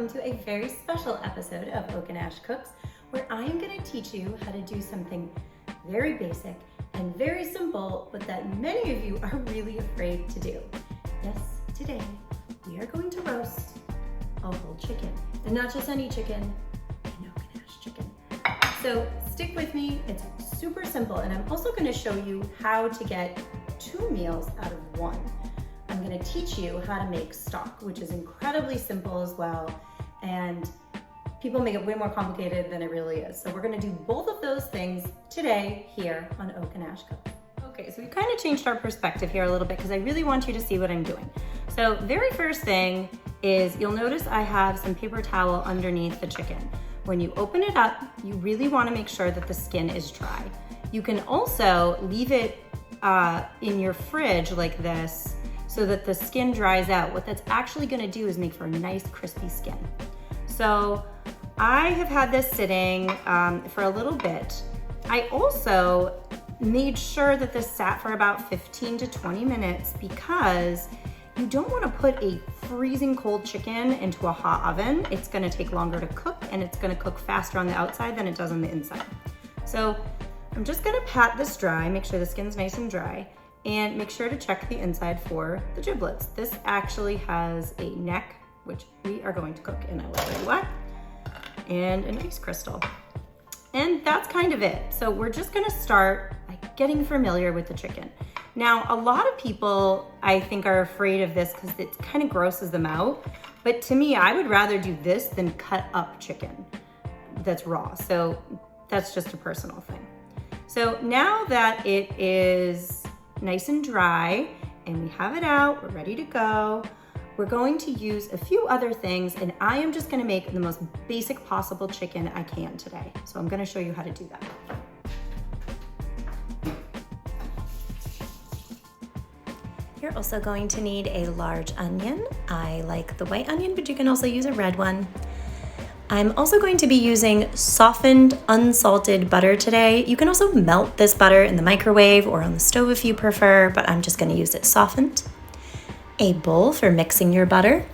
welcome to a very special episode of Oak and Ash Cooks, where I am going to teach you how to do something very basic and very simple, but that many of you are really afraid to do. Yes, today we are going to roast a whole chicken, and not just any chicken, an Oak and Ash chicken. So stick with me, it's super simple, and I'm also going to show you how to get 2 meals out of 1. I'm going to teach you how to make stock, which is incredibly simple as well, and people make it way more complicated than it really is. So we're going to do both of those things today here on Oak and Ash Cooks. Okay, so we've kind of changed our perspective here a little bit because I really want you to see what I'm doing. So very first thing is you'll notice I have some paper towel underneath the chicken. When you open it up, you really want to make sure that the skin is dry. You can also leave it in your fridge like this so that the skin dries out. What that's actually going to do is make for a nice crispy skin. So I have had this sitting for a little bit. I also made sure that this sat for about 15 to 20 minutes because you don't want to put a freezing cold chicken into a hot oven. It's going to take longer to cook, and it's going to cook faster on the outside than it does on the inside. So I'm just going to pat this dry, make sure the skin's nice and dry, and make sure to check the inside for the giblets. This actually has a neck, which we are going to cook, and I will tell you what, and an ice crystal. And that's kind of it. So we're just gonna start by getting familiar with the chicken. Now, a lot of people, I think, are afraid of this because it kind of grosses them out. But to me, I would rather do this than cut up chicken that's raw. So that's just a personal thing. So now that it is nice and dry and we have it out, we're ready to go, we're going to use a few other things, and I am just gonna make the most basic possible chicken I can today. So I'm gonna show you how to do that. You're also going to need a large onion. I like the white onion, but you can also use a red one. I'm also going to be using softened, unsalted butter today. You can also melt this butter in the microwave or on the stove if you prefer, but I'm just going to use it softened. A bowl for mixing your butter.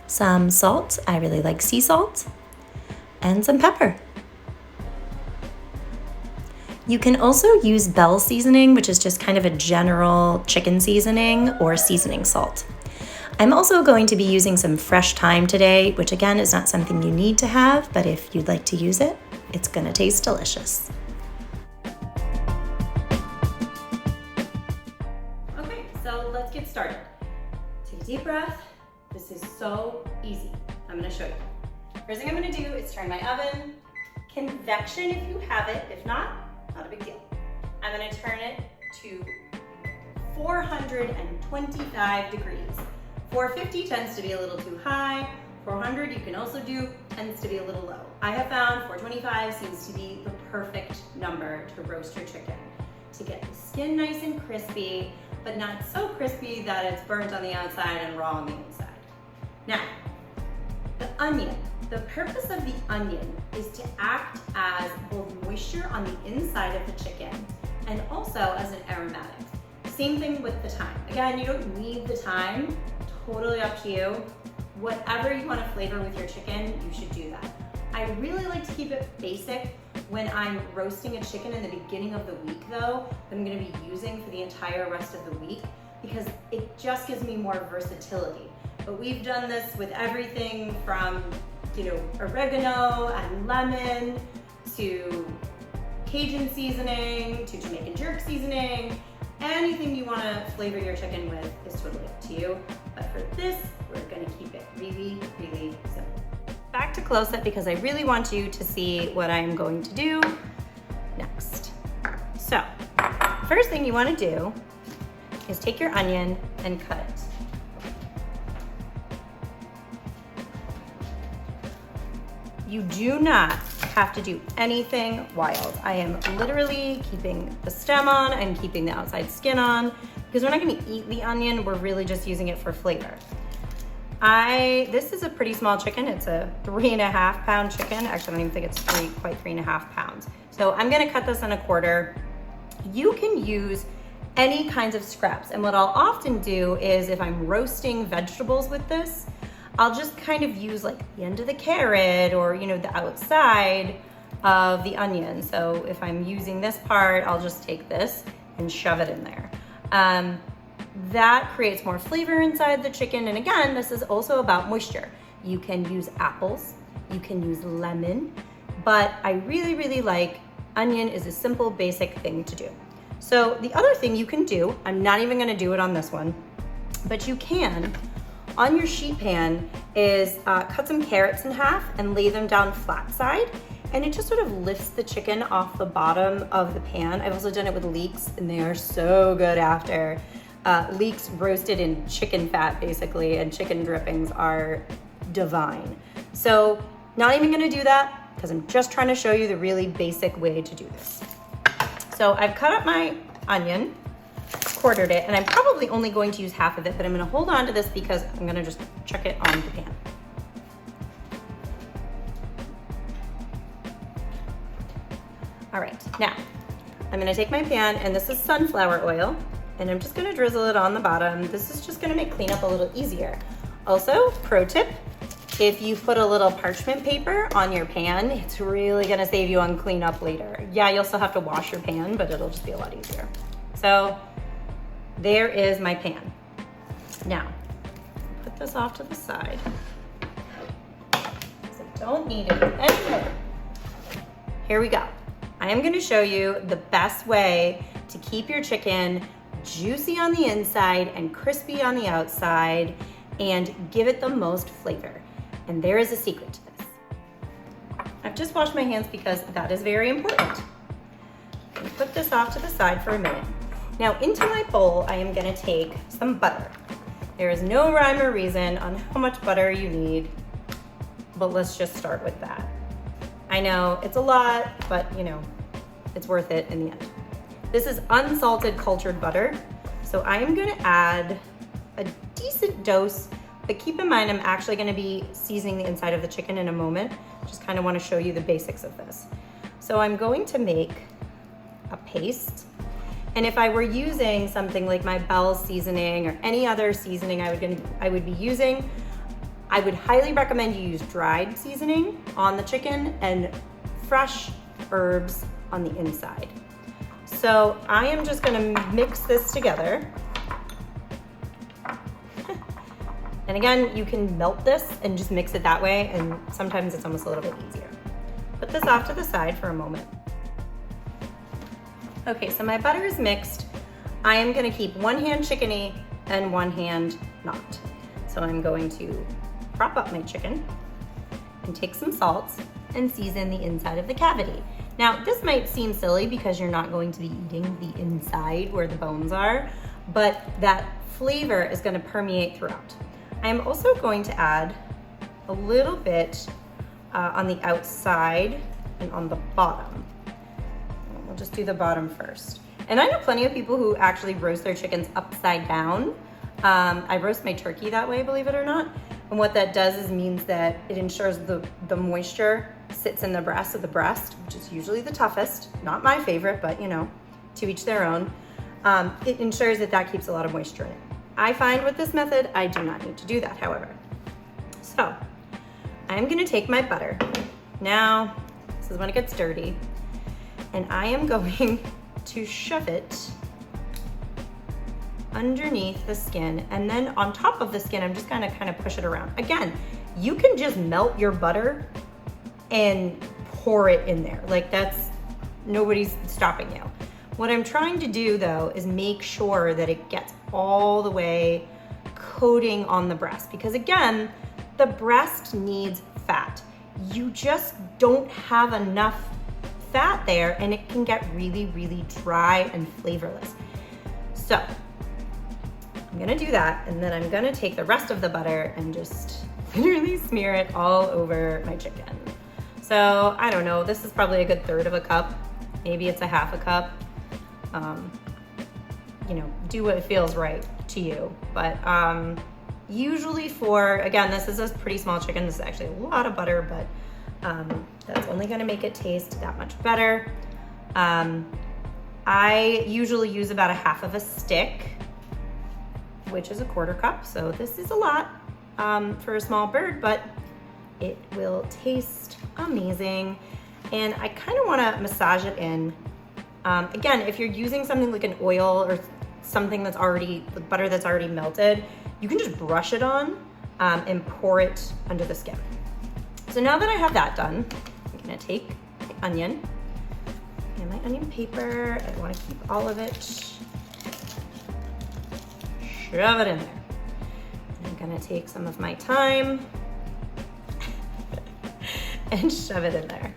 Some salt, I really like sea salt, and some pepper. You can also use Bell seasoning, which is just kind of a general chicken seasoning, or seasoning salt. I'm also going to be using some fresh thyme today, which again is not something you need to have, but if you'd like to use it, it's gonna taste delicious. Okay, so let's get started. Take a deep breath. This is so easy. I'm gonna show you. First thing I'm gonna do is turn my oven. Convection if you have it, if not a big deal. I'm gonna turn it to 425 degrees. 450 tends to be a little too high. 400 you can also do, tends to be a little low. I have found 425 seems to be the perfect number to roast your chicken. To get the skin nice and crispy, but not so crispy that it's burnt on the outside and raw on the inside. Now, the onion. The purpose of the onion is to act as both moisture on the inside of the chicken and also as an aromatic. Same thing with the thyme. Again, you don't need the thyme, totally up to you. Whatever you want to flavor with your chicken, you should do that. I really like to keep it basic when I'm roasting a chicken in the beginning of the week though, that I'm going to be using for the entire rest of the week, because it just gives me more versatility. But we've done this with everything from oregano and lemon to Cajun seasoning to Jamaican jerk seasoning. Anything you want to flavor your chicken with is totally up to you. But for this, we're going to keep it really, really simple. Back to close-up because I really want you to see what I'm going to do next. So, first thing you want to do is take your onion and cut it. You do not have to do anything wild. I am literally keeping the stem on and keeping the outside skin on because we're not gonna eat the onion, we're really just using it for flavor. This is a pretty small chicken. It's a 3.5 pound chicken. Actually, I don't even think it's quite 3.5 pounds. So I'm gonna cut this in a quarter. You can use any kinds of scraps. And what I'll often do is if I'm roasting vegetables with this, I'll just kind of use like the end of the carrot or, you know, the outside of the onion. So if I'm using this part, I'll just take this and shove it in there. That creates more flavor inside the chicken. And again, this is also about moisture. You can use apples, you can use lemon, but I really, really like onion is a simple, basic thing to do. So the other thing you can do, I'm not even gonna do it on this one, but you can, on your sheet pan, is cut some carrots in half and lay them down flat side. And it just sort of lifts the chicken off the bottom of the pan. I've also done it with leeks, and they are so good after. Leeks roasted in chicken fat, basically, and chicken drippings are divine. So not even gonna do that, because I'm just trying to show you the really basic way to do this. So I've cut up my onion, quartered it, and I'm probably only going to use half of it, but I'm gonna hold on to this because I'm gonna just chuck it on the pan. All right, now I'm gonna take my pan, and this is sunflower oil, and I'm just gonna drizzle it on the bottom. This is just gonna make cleanup a little easier. Also, pro tip, if you put a little parchment paper on your pan, it's really gonna save you on cleanup later. Yeah, you'll still have to wash your pan, but it'll just be a lot easier. So there is my pan. Now, put this off to the side. So don't need it anymore. Here we go. I am gonna show you the best way to keep your chicken juicy on the inside and crispy on the outside and give it the most flavor. And there is a secret to this. I've just washed my hands because that is very important. Put this off to the side for a minute. Now into my bowl, I am gonna take some butter. There is no rhyme or reason on how much butter you need, but let's just start with that. I know it's a lot, but you know, it's worth it in the end. This is unsalted cultured butter. So I am gonna add a decent dose, but keep in mind I'm actually gonna be seasoning the inside of the chicken in a moment. Just kind of wanna show you the basics of this. So I'm going to make a paste. And if I were using something like my Bell's seasoning or any other seasoning I would be using, I would highly recommend you use dried seasoning on the chicken and fresh herbs on the inside. So I am just gonna mix this together. And again, you can melt this and just mix it that way, and sometimes it's almost a little bit easier. Put this off to the side for a moment. Okay, so my butter is mixed. I am gonna keep one hand chickeny and one hand not. So I'm going to prop up my chicken and take some salt and season the inside of the cavity. Now, this might seem silly because you're not going to be eating the inside where the bones are, but that flavor is gonna permeate throughout. I am also going to add a little bit on the outside and on the bottom. We'll just do the bottom first. And I know plenty of people who actually roast their chickens upside down. I roast my turkey that way, believe it or not. And what that does is means that it ensures the moisture sits in the breast of the breast, which is usually the toughest. Not my favorite, but you know, to each their own. It ensures that keeps a lot of moisture in it. I find with this method, I do not need to do that, however. So, I'm gonna take my butter. Now, this is when it gets dirty. And I am going to shove it underneath the skin, and then on top of the skin, I'm just gonna kind of push it around. Again, you can just melt your butter and pour it in there. Like nobody's stopping you. What I'm trying to do though is make sure that it gets all the way coating on the breast, because again, the breast needs fat. You just don't have enough fat there and it can get really, really dry and flavorless. So I'm gonna do that, and then I'm gonna take the rest of the butter and just literally smear it all over my chicken. So I don't know, this is probably a good third of a cup. Maybe it's a half a cup. You know, do what feels right to you. But usually again, this is a pretty small chicken. This is actually a lot of butter, but that's only gonna make it taste that much better. I usually use about a half of a stick, which is a quarter cup. So this is a lot. for a small bird, but it will taste amazing. And I kind of want to massage it in. Again, if you're using something like an oil or something that's already, with butter that's already melted, you can just brush it on and pour it under the skin. So now that I have that done, I'm gonna take my onion and my onion paper. I want to keep all of it. Shove it in there. I'm gonna take some of my thyme and shove it in there.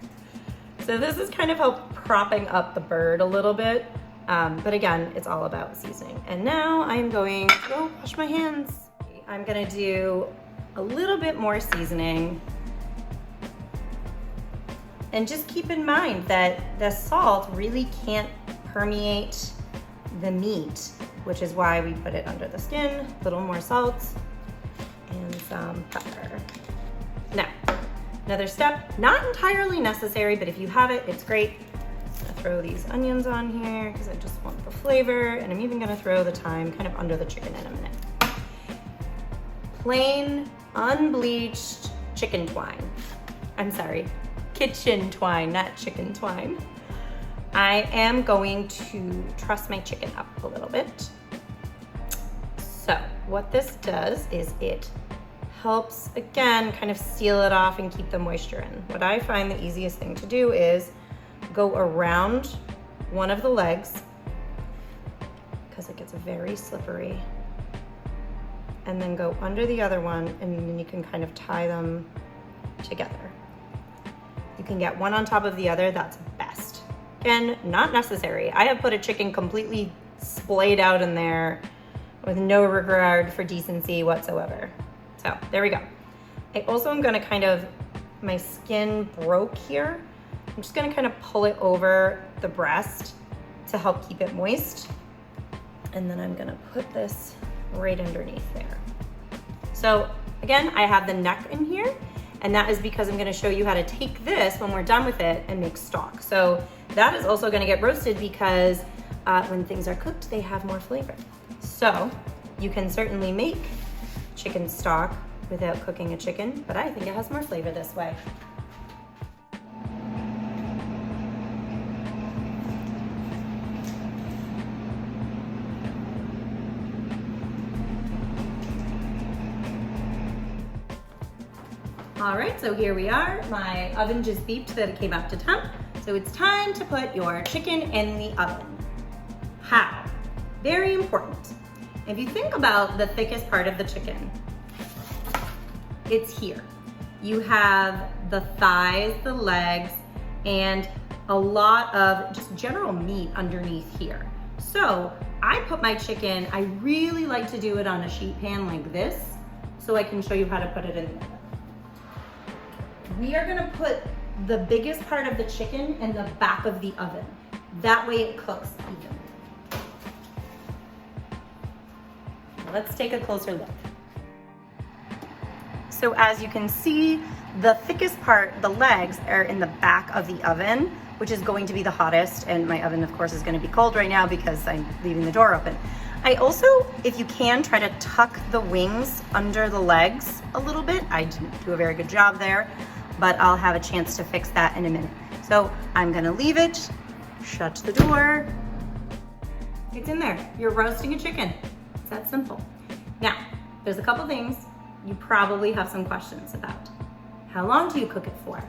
So this is kind of help propping up the bird a little bit. But again, it's all about seasoning. And now I'm going to go wash my hands. I'm gonna do a little bit more seasoning. And just keep in mind that the salt really can't permeate the meat, which is why we put it under the skin. A little more salt and some pepper. Now, another step, not entirely necessary, but if you have it, it's great. I'm gonna throw these onions on here because I just want the flavor, and I'm even gonna throw the thyme kind of under the chicken in a minute. Plain, unbleached chicken twine. I'm sorry, kitchen twine, not chicken twine. I am going to truss my chicken up a little bit. So what this does is it helps, again, kind of seal it off and keep the moisture in. What I find the easiest thing to do is go around one of the legs because it gets very slippery, and then go under the other one, and then you can kind of tie them together. You can get one on top of the other, that's best. Again, not necessary. I have put a chicken completely splayed out in there with no regard for decency whatsoever. So there we go. I also am gonna kind of, my skin broke here. I'm just gonna kind of pull it over the breast to help keep it moist. And then I'm gonna put this right underneath there. So again, I have the neck in here, and that is because I'm gonna show you how to take this when we're done with it and make stock. So that is also gonna get roasted because when things are cooked, they have more flavor. So you can certainly make chicken stock without cooking a chicken, but I think it has more flavor this way. All right, so here we are. My oven just beeped that it came up to temp. So it's time to put your chicken in the oven. How? Very important. If you think about the thickest part of the chicken, it's here. You have the thighs, the legs, and a lot of just general meat underneath here. So I put my chicken, I really like to do it on a sheet pan like this, so I can show you how to put it in there. We are gonna put the biggest part of the chicken in the back of the oven. That way it cooks evenly. Let's take a closer look. So as you can see, the thickest part, the legs, are in the back of the oven, which is going to be the hottest, and my oven of course is gonna be cold right now because I'm leaving the door open. I also, if you can, try to tuck the wings under the legs a little bit. I didn't do a very good job there, but I'll have a chance to fix that in a minute. So I'm gonna leave it, shut the door. It's in there. You're roasting a chicken. It's that simple. Now, there's a couple things you probably have some questions about. How long do you cook it for?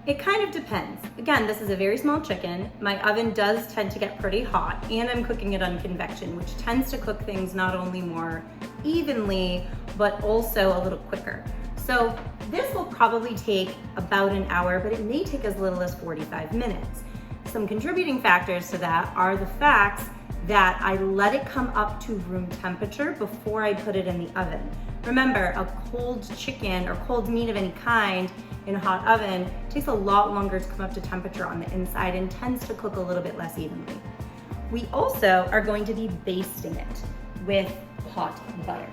It kind of depends. Again, this is a very small chicken. My oven does tend to get pretty hot, and I'm cooking it on convection, which tends to cook things not only more evenly, but also a little quicker. So this will probably take about an hour, but it may take as little as 45 minutes. Some contributing factors to that are the facts that I let it come up to room temperature before I put it in the oven. Remember, a cold chicken or cold meat of any kind in a hot oven takes a lot longer to come up to temperature on the inside and tends to cook a little bit less evenly. We also are going to be basting it with hot butter.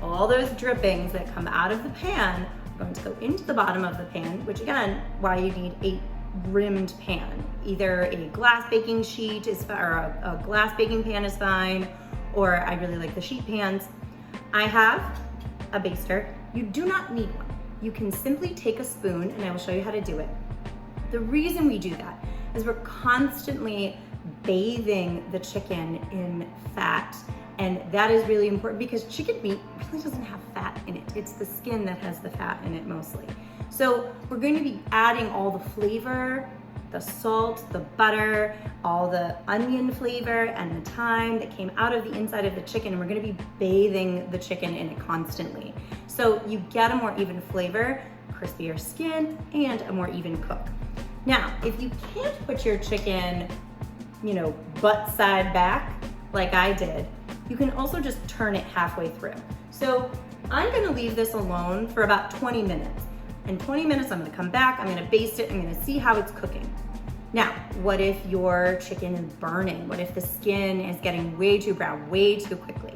All those drippings that come out of the pan are going to go into the bottom of the pan, which again, why you need a rimmed pan. Either a glass baking sheet is, or a glass baking pan is fine, or I really like the sheet pans. I have a baster, you do not need one. You can simply take a spoon, and I will show you how to do it. The reason we do that is we're constantly bathing the chicken in fat, and that is really important because chicken meat really doesn't have fat in it. It's the skin that has the fat in it mostly. So we're going to be adding all the flavor, the salt, the butter, all the onion flavor and the thyme that came out of the inside of the chicken, and we're gonna be bathing the chicken in it constantly. So you get a more even flavor, crispier skin, and a more even cook. Now, if you can't put your chicken, butt side back like I did, you can also just turn it halfway through. So I'm gonna leave this alone for about 20 minutes. In 20 minutes, I'm gonna come back, I'm gonna baste it, I'm gonna see how it's cooking. Now, what if your chicken is burning? What if the skin is getting way too brown, way too quickly?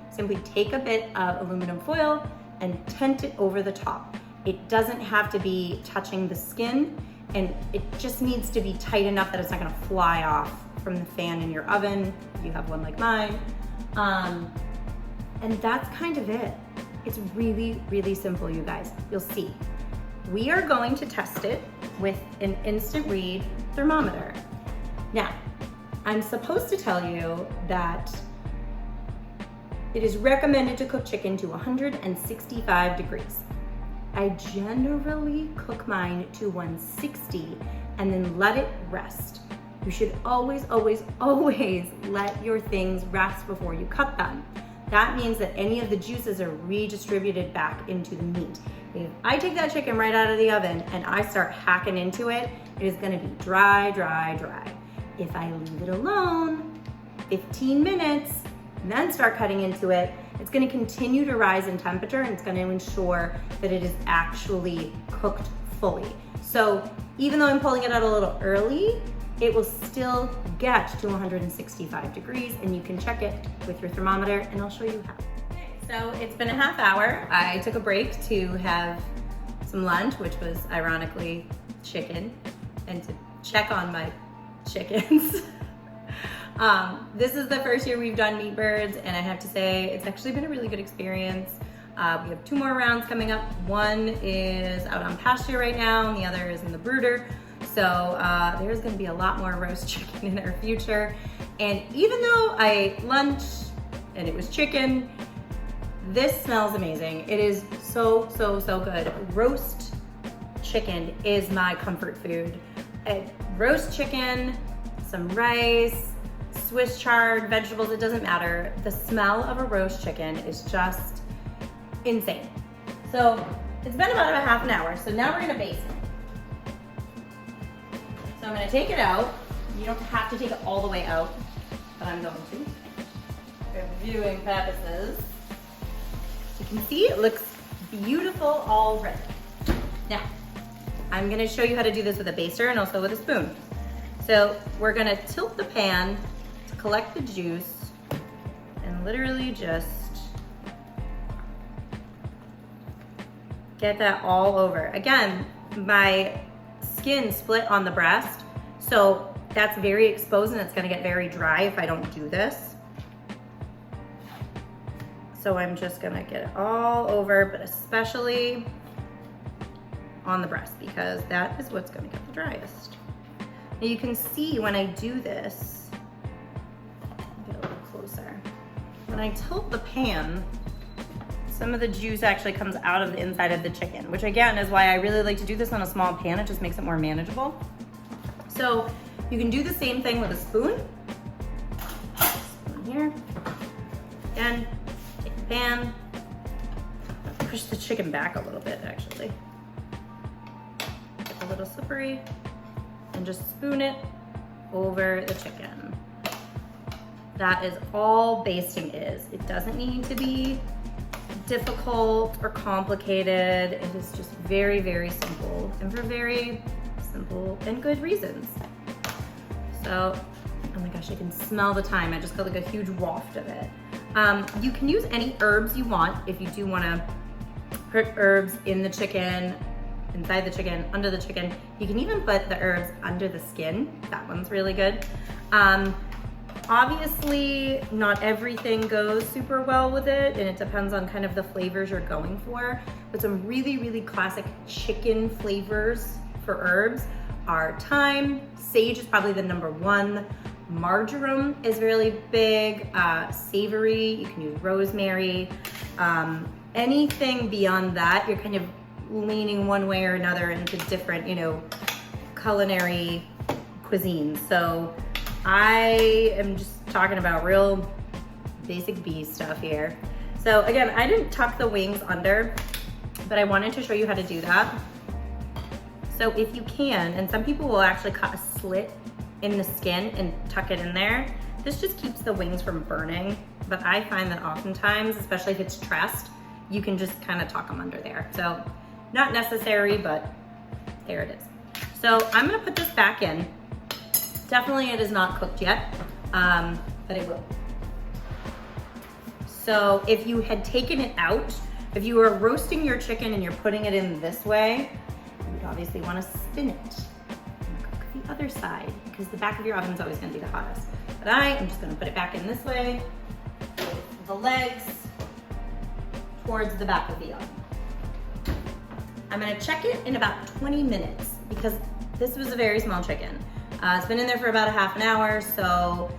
Simply take a bit of aluminum foil and tent it over the top. It doesn't have to be touching the skin, and it just needs to be tight enough that it's not gonna fly off from the fan in your oven, if you have one like mine. And that's kind of it. It's really, really simple, you guys. You'll see. We are going to test it with an instant read thermometer. Now, I'm supposed to tell you that it is recommended to cook chicken to 165 degrees. I generally cook mine to 160 and then let it rest. You should always, always, always let your things rest before you cut them. That means that any of the juices are redistributed back into the meat. If I take that chicken right out of the oven and I start hacking into it, it is gonna be dry, dry, dry. If I leave it alone 15 minutes and then start cutting into it, it's gonna continue to rise in temperature, and it's gonna ensure that it is actually cooked fully. So even though I'm pulling it out a little early, it will still get to 165 degrees, and you can check it with your thermometer, and I'll show you how. So it's been a half hour. I took a break to have some lunch, which was ironically chicken, and to check on my chickens. This is the first year we've done meat birds, and I have to say it's actually been a really good experience. We have 2 more rounds coming up. One is out on pasture right now, and the other is in the brooder. So there's gonna be a lot more roast chicken in our future. And even though I ate lunch and it was chicken, this smells amazing. It is so, so, so good. Roast chicken is my comfort food. Roast chicken, some rice, Swiss chard, vegetables, it doesn't matter. The smell of a roast chicken is just insane. So it's been about a half an hour. So now we're gonna baste it. So I'm gonna take it out. You don't have to take it all the way out, but I'm going to. For viewing purposes. You can see it looks beautiful already. Now, I'm gonna show you how to do this with a baster and also with a spoon. So we're gonna tilt the pan to collect the juice and literally just get that all over. Again, my skin split on the breast, so that's very exposed and it's gonna get very dry if I don't do this. So I'm just gonna get it all over, but especially on the breast, because that is what's gonna get the driest. Now you can see when I do this, get a little closer. When I tilt the pan, some of the juice actually comes out of the inside of the chicken, which again is why I really like to do this on a small pan. It just makes it more manageable. So you can do the same thing with a spoon. Spoon here. Again, take the pan, push the chicken back a little bit actually. Get a little slippery, and just spoon it over the chicken. That is all basting is. It doesn't need to be difficult or complicated. It is just very, very simple, and for very simple and good reasons. So, oh my gosh, I can smell the thyme. I just got like a huge waft of it. You can use any herbs you want if you do want to put herbs in the chicken, inside the chicken, under the chicken. You can even put the herbs under the skin. That one's really good. Obviously, not everything goes super well with it, and it depends on kind of the flavors you're going for, but some really, really classic chicken flavors for herbs are thyme. Sage is probably the number one. Marjoram is really big. Savory, you can use rosemary. Anything beyond that, you're kind of leaning one way or another into different, culinary cuisines. So I am just talking about real basic bee stuff here. So again, I didn't tuck the wings under, but I wanted to show you how to do that. So if you can, and some people will actually cut a slit in the skin and tuck it in there. This just keeps the wings from burning, but I find that oftentimes, especially if it's trussed, you can just kind of tuck them under there. So not necessary, but there it is. So I'm gonna put this back in. Definitely it is not cooked yet, but it will. So if you had taken it out, if you were roasting your chicken and you're putting it in this way, you would obviously want to spin it and cook the other side, because the back of your oven is always going to be the hottest. But I am just going to put it back in this way, with the legs towards the back of the oven. I'm going to check it in about 20 minutes because this was a very small chicken. It's been in there for about a half an hour, so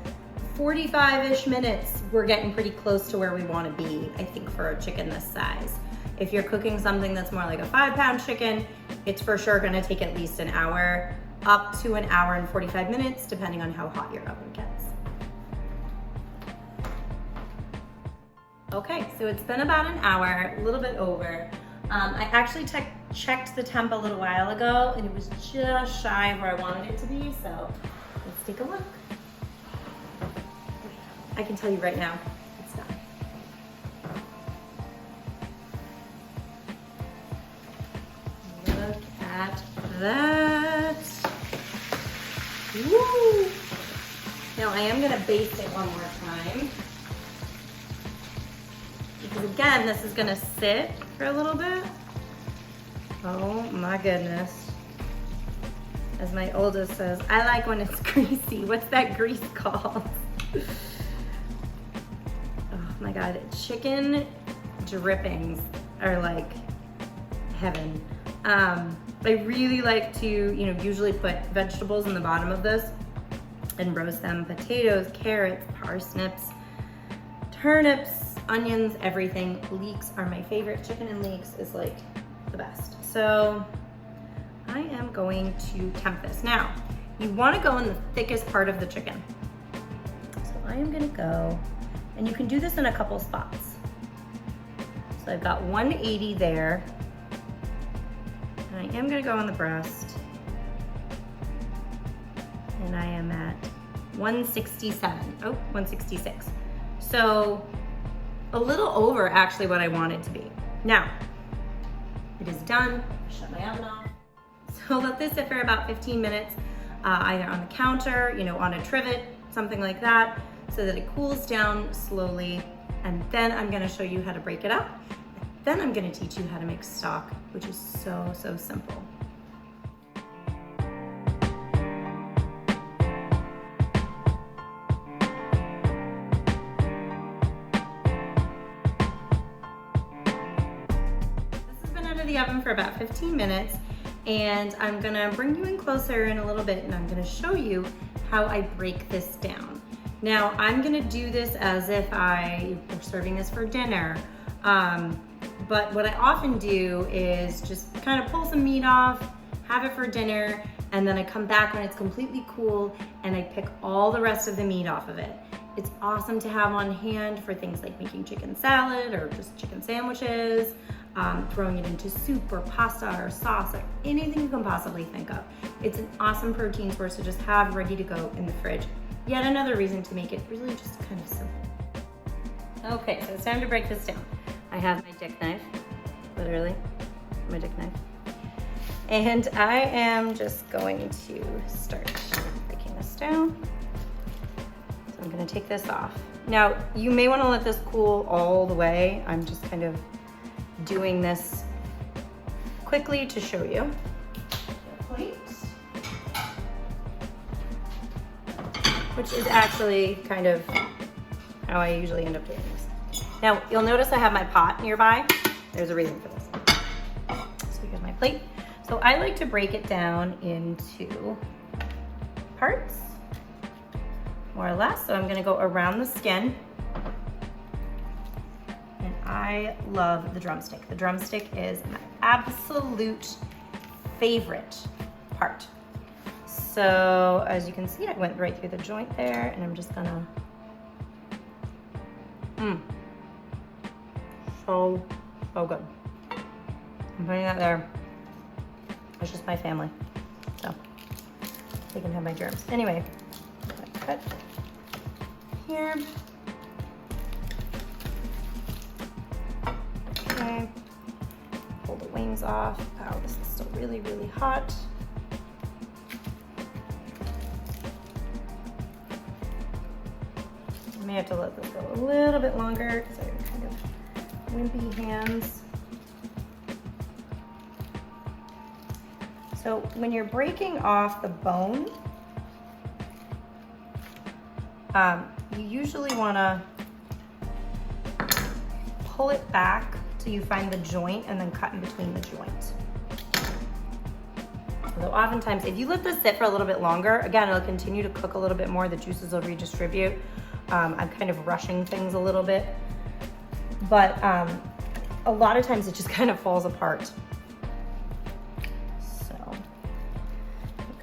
45-ish minutes, we're getting pretty close to where we want to be, I think, for a chicken this size. If you're cooking something that's more like a 5-pound chicken, it's for sure going to take at least an hour, up to an hour and 45 minutes, depending on how hot your oven gets. Okay, so it's been about an hour, a little bit over. I actually checked the temp a little while ago, and it was just shy of where I wanted it to be, so let's take a look. I can tell you right now, it's done. Look at that. Woo! Now I am gonna baste it one more time. Because again, this is gonna sit for a little bit. Oh my goodness. As my oldest says, I like when it's greasy. What's that grease called? Oh my God, chicken drippings are like heaven. I really like to, usually put vegetables in the bottom of this and roast them. Potatoes, carrots, parsnips, turnips, onions, everything. Leeks are my favorite. Chicken and leeks is like the best. So I am going to temp this. Now, you want to go in the thickest part of the chicken. So I am going to go, and you can do this in a couple spots. So I've got 180 there. And I am going to go on the breast. And I am at 167. Oh, 166. So a little over actually what I want it to be. Now, it is done. Shut my oven off. So let this sit for about 15 minutes, either on the counter, on a trivet, something like that, so that it cools down slowly. And then I'm gonna show you how to break it up. Then I'm gonna teach you how to make stock, which is so, so simple. The oven for about 15 minutes, and I'm gonna bring you in closer in a little bit, and I'm gonna show you how I break this down. Now, I'm gonna do this as if I were serving this for dinner, but what I often do is just kind of pull some meat off, have it for dinner, and then I come back when it's completely cool and I pick all the rest of the meat off of it. It's awesome to have on hand for things like making chicken salad or just chicken sandwiches, throwing it into soup or pasta or sauce or anything you can possibly think of. It's an awesome protein source to just have ready to go in the fridge. Yet another reason to make it really just kind of simple. Okay, so it's time to break this down. I have my dick knife, literally, my dick knife. And I am just going to start breaking this down. So I'm gonna take this off. Now, you may wanna let this cool all the way. I'm just kind of doing this quickly to show you. Plate. which is actually kind of how I usually end up doing this. Now, you'll notice I have my pot nearby. There's a reason for this. So here's my plate. So I like to break it down into parts, more or less. So I'm gonna go around the skin. And I love the drumstick. The drumstick is my absolute favorite part. So as you can see, I went right through the joint there, and I'm just gonna, so good. I'm putting that there. It's just my family, so they can have my germs. Anyway, I'm gonna cut here. Okay, pull the wings off. Wow, this is still really, really hot. I may have to let this go a little bit longer because I have kind of wimpy hands. So when you're breaking off the bone, you usually want to pull it back till you find the joint and then cut in between the joints. Although oftentimes, if you let this sit for a little bit longer, again, it'll continue to cook a little bit more, the juices will redistribute. I'm kind of rushing things a little bit, but a lot of times it just kind of falls apart. So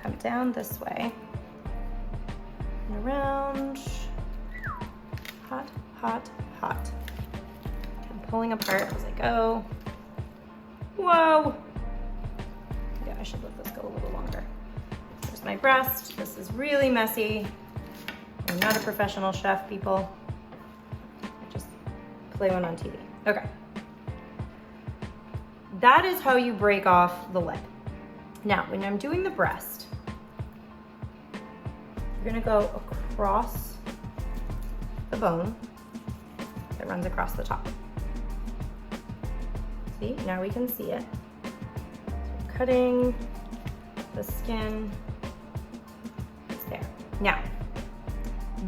come down this way and around, hot, hot, hot. I'm pulling apart as I go. Whoa. Yeah, I should let this go a little longer. There's my breast. This is really messy. I'm not a professional chef, people. I just play one on TV. Okay. That is how you break off the leg. Now, when I'm doing the breast, you're gonna go across the bone that runs across the top. See, now we can see it. So cutting the skin, it's there. Now,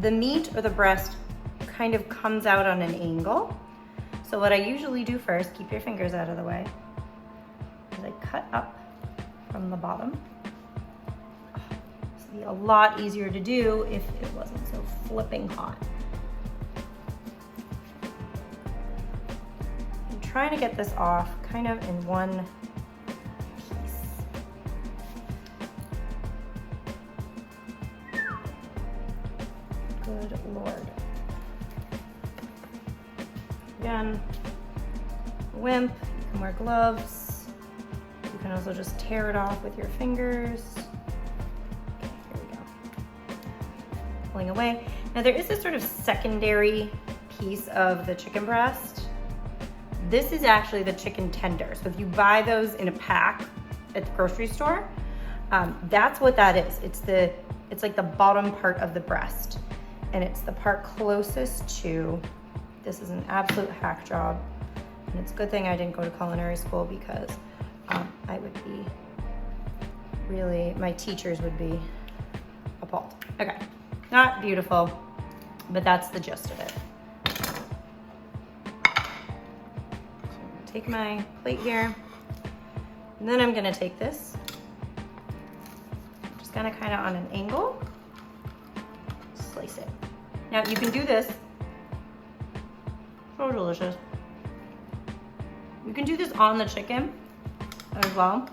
the meat or the breast kind of comes out on an angle. So what I usually do first, keep your fingers out of the way, is I cut up from the bottom. This would be a lot easier to do if it wasn't so flipping hot. I'm trying to get this off kind of in one piece. Good Lord. Again, wimp, you can wear gloves. You can also just tear it off with your fingers. Okay, here we go. Pulling away. Now there is this sort of secondary piece of the chicken breast. This is actually the chicken tender. So if you buy those in a pack at the grocery store, that's what that is. It's like the bottom part of the breast. And it's the part closest to, this is an absolute hack job. And it's a good thing I didn't go to culinary school because I would be really, my teachers would be appalled. Okay, not beautiful, but that's the gist of it. So I'm gonna take my plate here, and then I'm gonna take this, just gonna kind of on an angle, slice it. Now you can do this, so delicious. You can do this on the chicken as well,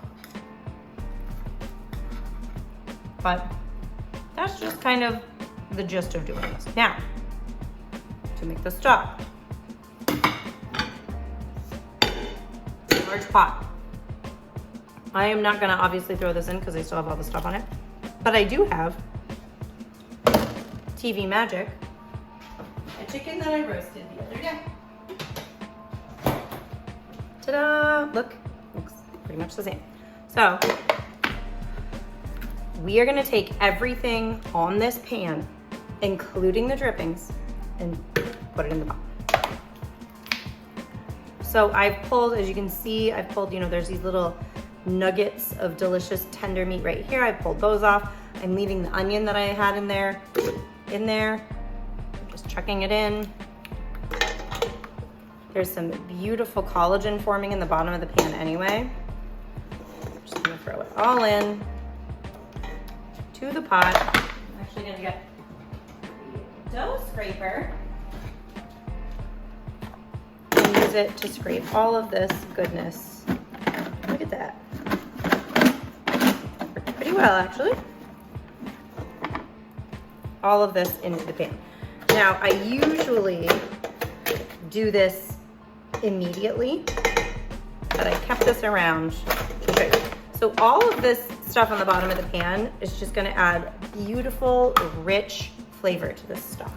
but that's just kind of the gist of doing this. Now, to make the stock, large pot. I am not gonna obviously throw this in because I still have all the stuff on it, but I do have TV magic, a chicken that I roasted the other day. Ta-da! Look, looks pretty much the same. So, we are gonna take everything on this pan, including the drippings, and put it in the pot. So I've pulled, as you can see, I've pulled, there's these little nuggets of delicious tender meat right here. I pulled those off. I'm leaving the onion that I had in there. in there. I'm just chucking it in. There's some beautiful collagen forming in the bottom of the pan anyway. I'm just gonna throw it all in to the pot. I'm actually gonna get the dough scraper and use it to scrape all of this goodness. Look at that. Worked pretty well, actually. All of this into the pan. Now, I usually do this immediately, but I kept this around to show you. So all of this stuff on the bottom of the pan is just gonna add beautiful, rich flavor to this stock.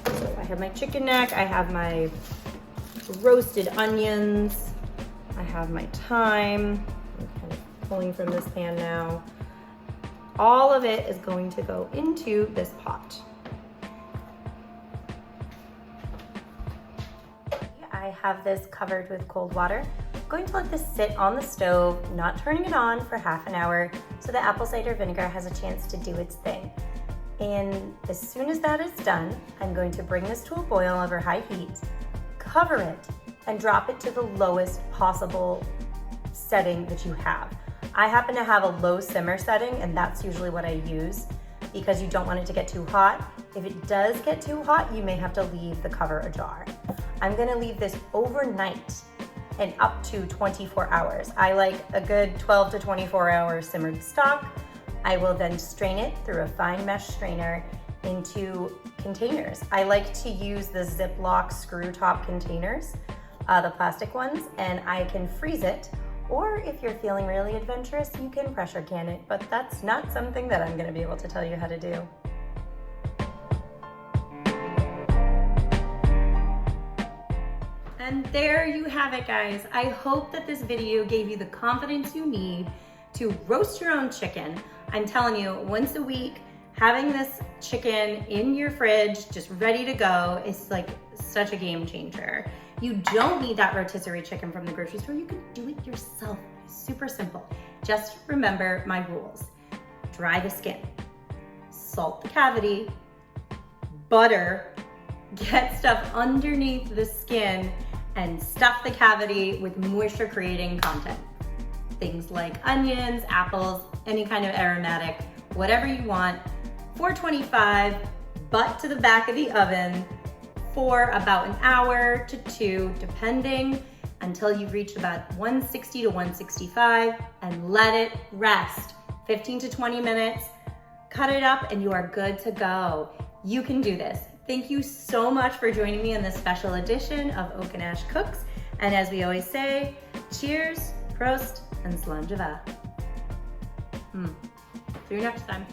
So I have my chicken neck, I have my roasted onions, I have my thyme. I'm kind of pulling from this pan now. All of it is going to go into this pot. I have this covered with cold water. I'm going to let this sit on the stove, not turning it on, for half an hour so the apple cider vinegar has a chance to do its thing. And as soon as that is done, I'm going to bring this to a boil over high heat, cover it, and drop it to the lowest possible setting that you have. I happen to have a low simmer setting, and that's usually what I use because you don't want it to get too hot. If it does get too hot, you may have to leave the cover ajar. I'm gonna leave this overnight and up to 24 hours. I like a good 12 to 24 hour simmered stock. I will then strain it through a fine mesh strainer into containers. I like to use the Ziploc screw top containers, the plastic ones, and I can freeze it. Or if you're feeling really adventurous, you can pressure can it, but that's not something that I'm gonna be able to tell you how to do. And there you have it, guys. I hope that this video gave you the confidence you need to roast your own chicken. I'm telling you, once a week, having this chicken in your fridge, just ready to go, is like such a game changer. You don't need that rotisserie chicken from the grocery store. You can do it yourself. It's super simple. Just remember my rules. Dry the skin, salt the cavity, butter, get stuff underneath the skin, and stuff the cavity with moisture creating content. Things like onions, apples, any kind of aromatic, whatever you want. 425, butt to the back of the oven for about an hour to 2, depending, until you reach about 160 to 165, and let it rest 15 to 20 minutes. Cut it up and you are good to go. You can do this. Thank you so much for joining me in this special edition of Oak and Ash Cooks. And as we always say, cheers, prost, and slanjava. See you next time.